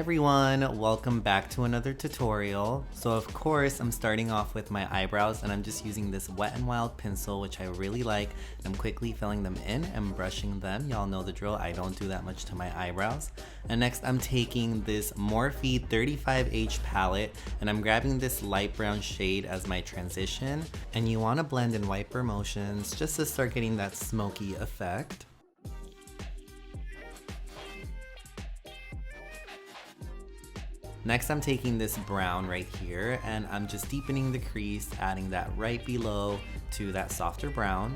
everyone, welcome back to another tutorial. So of course I'm starting off with my eyebrows and I'm just using this Wet n Wild pencil, which I really like. I'm quickly filling them in and brushing them. Y'all know the drill, I don't do that much to my eyebrows. And next I'm taking this Morphe 35H palette and I'm grabbing this light brown shade as my transition. And you want to blend in wiper motions just to start getting that smoky effect. Next, I'm taking this brown right here and I'm just deepening the crease, adding that right below to that softer brown.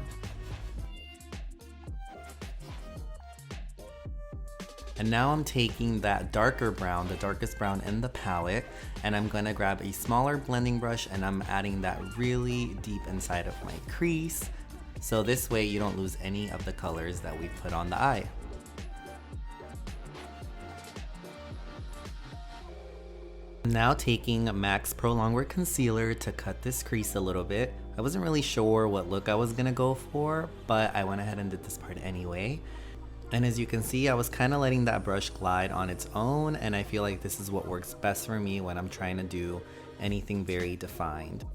And now I'm taking that darker brown, the darkest brown in the palette, and I'm gonna grab a smaller blending brush and I'm adding that really deep inside of my crease. So this way you don't lose any of the colors that we put on the eye. I'm now taking MAC's Pro Longwear Concealer to cut this crease a little bit. I wasn't really sure what look I was gonna go for, but I went ahead and did this part anyway. And as you can see, I was kind of letting that brush glide on its own, and I feel like this is what works best for me when I'm trying to do anything very defined.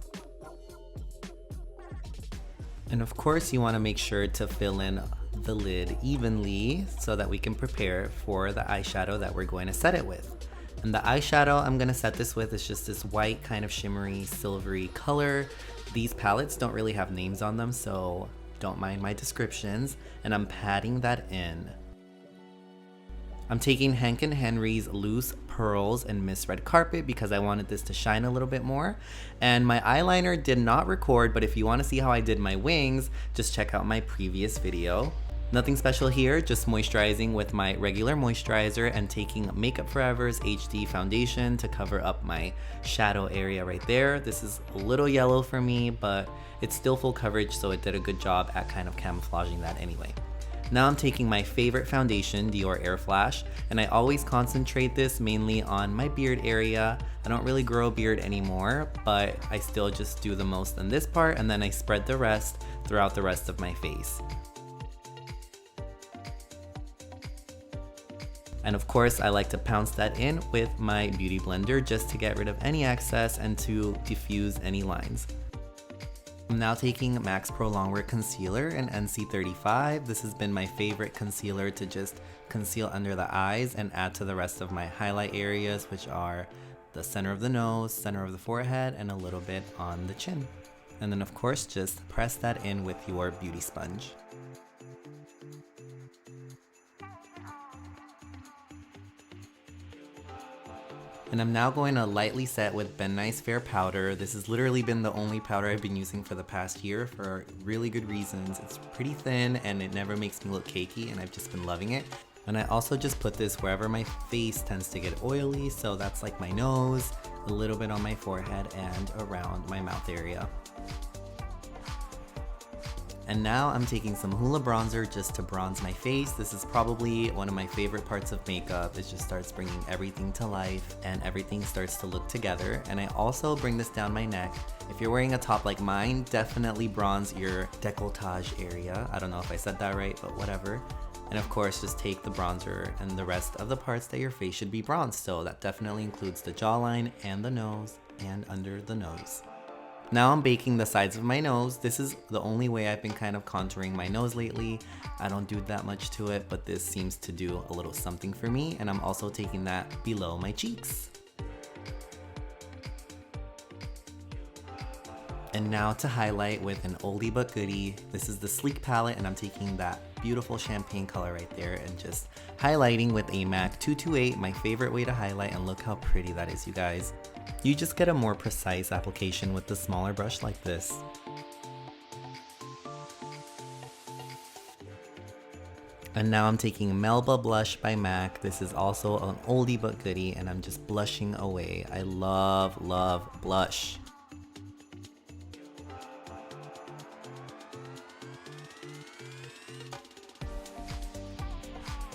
And of course, you want to make sure to fill in the lid evenly so that we can prepare for the eyeshadow that we're going to set it with. And the eyeshadow I'm gonna set this with is just this white kind of shimmery silvery color. These palettes don't really have names on them, so don't mind my descriptions. And I'm patting that in. I'm taking Hank & Henry's Loose Pearls and Miss Red Carpet because I wanted this to shine a little bit more. And my eyeliner did not record, but if you want to see how I did my wings, just check out my previous video. Nothing special here, just moisturizing with my regular moisturizer and taking Makeup Forever's HD foundation to cover up my shadow area right there. This is a little yellow for me, but it's still full coverage, so it did a good job at kind of camouflaging that anyway. Now I'm taking my favorite foundation, Dior AirFlash, and I always concentrate this mainly on my beard area. I don't really grow a beard anymore, but I still just do the most in this part, and then I spread the rest throughout the rest of my face. And of course, I like to pounce that in with my beauty blender just to get rid of any excess and to diffuse any lines. I'm now taking MAC's Pro Longwear Concealer in NC35. This has been my favorite concealer to just conceal under the eyes and add to the rest of my highlight areas, which are the center of the nose, center of the forehead, and a little bit on the chin. And then of course, just press that in with your beauty sponge. And I'm now going to lightly set with Nye Fair powder. This has literally been the only powder I've been using for the past year for really good reasons. It's pretty thin and it never makes me look cakey, and I've just been loving it. And I also just put this wherever my face tends to get oily, so that's like my nose, a little bit on my forehead, and around my mouth area. And now I'm taking some Hoola bronzer just to bronze my face. This is probably one of my favorite parts of makeup. It just starts bringing everything to life and everything starts to look together. And I also bring this down my neck. If you're wearing a top like mine, definitely bronze your décolletage area. I don't know if I said that right, but whatever. And of course, just take the bronzer and the rest of the parts that your face should be bronzed. So that definitely includes the jawline and the nose and under the nose. Now I'm baking the sides of my nose. This is the only way I've been kind of contouring my nose lately. I don't do that much to it, but this seems to do a little something for me. And I'm also taking that below my cheeks. And now to highlight with an oldie but goodie. This is the Sleek palette and I'm taking that beautiful champagne color right there and just highlighting with a MAC 228, my favorite way to highlight, and look how pretty that is, you guys. You just get a more precise application with the smaller brush like this. And now I'm taking Melba blush by MAC. This is also an oldie but goodie and I'm just blushing away. I love blush.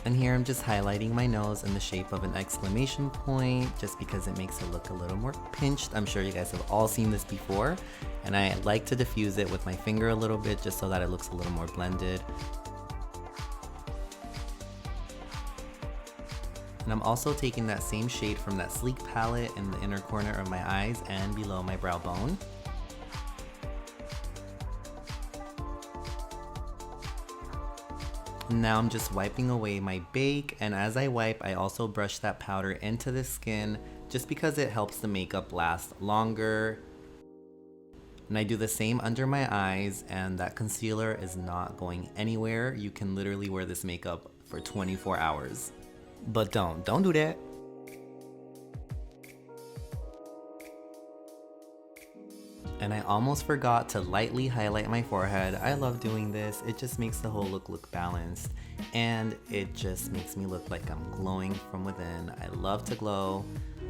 And here I'm just highlighting my nose in the shape of an exclamation point just because it makes it look a little more pinched. I'm sure you guys have all seen this before. And I like to diffuse it with my finger a little bit just so that it looks a little more blended. And I'm also taking that same shade from that Sleek palette in the inner corner of my eyes and below my brow bone. Now I'm just wiping away my bake, and as I wipe, I also brush that powder into the skin just because it helps the makeup last longer. And I do the same under my eyes, and that concealer is not going anywhere. You can literally wear this makeup for 24 hours. But don't do that. And I almost forgot to lightly highlight my forehead. I love doing this. It just makes the whole look balanced, and it just makes me look like I'm glowing from within. I love to glow.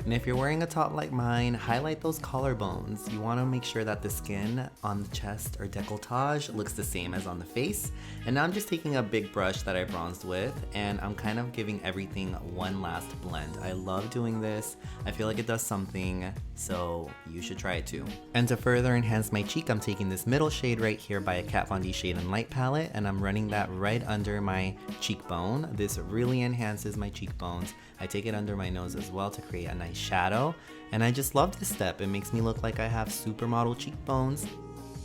And if you're wearing a top like mine, highlight those collarbones. You want to make sure that the skin on the chest or décolletage looks the same as on the face. And now I'm just taking a big brush that I bronzed with, and I'm kind of giving everything one last blend. I love doing this. I feel like it does something, so you should try it too. And to further enhance my cheek, I'm taking this middle shade right here by a Kat Von D Shade and Light palette, and I'm running that right under my cheekbone. This really enhances my cheekbones. I take it under my nose as well to create a nice shadow, and I just love this step. It makes me look like I have supermodel cheekbones.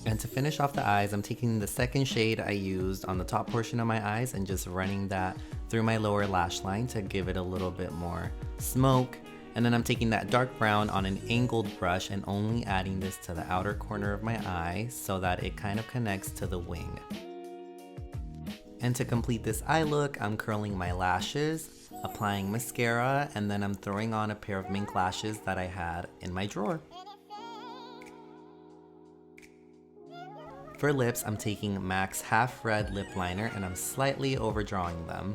And to finish off the eyes, I'm taking the second shade I used on the top portion of my eyes and just running that through my lower lash line to give it a little bit more smoke. And then I'm taking that dark brown on an angled brush and only adding this to the outer corner of my eye so that it kind of connects to the wing. And to complete this eye look, I'm curling my lashes, applying mascara, and then I'm throwing on a pair of mink lashes that I had in my drawer. For lips, I'm taking MAC's Half Red Lip Liner and I'm slightly overdrawing them.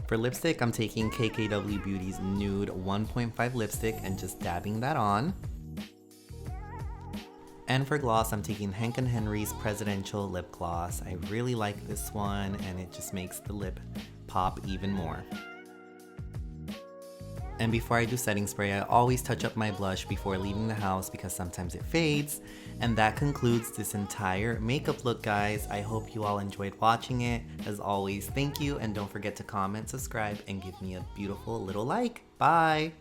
For lipstick, I'm taking KKW Beauty's Nude 1.5 lipstick and just dabbing that on. And for gloss, I'm taking Hank & Henry's Presidential Lip Gloss. I really like this one, and it just makes the lip pop even more. And before I do setting spray, I always touch up my blush before leaving the house because sometimes it fades. And that concludes this entire makeup look, guys. I hope you all enjoyed watching it. As always, thank you, and don't forget to comment, subscribe, and give me a beautiful little like. Bye!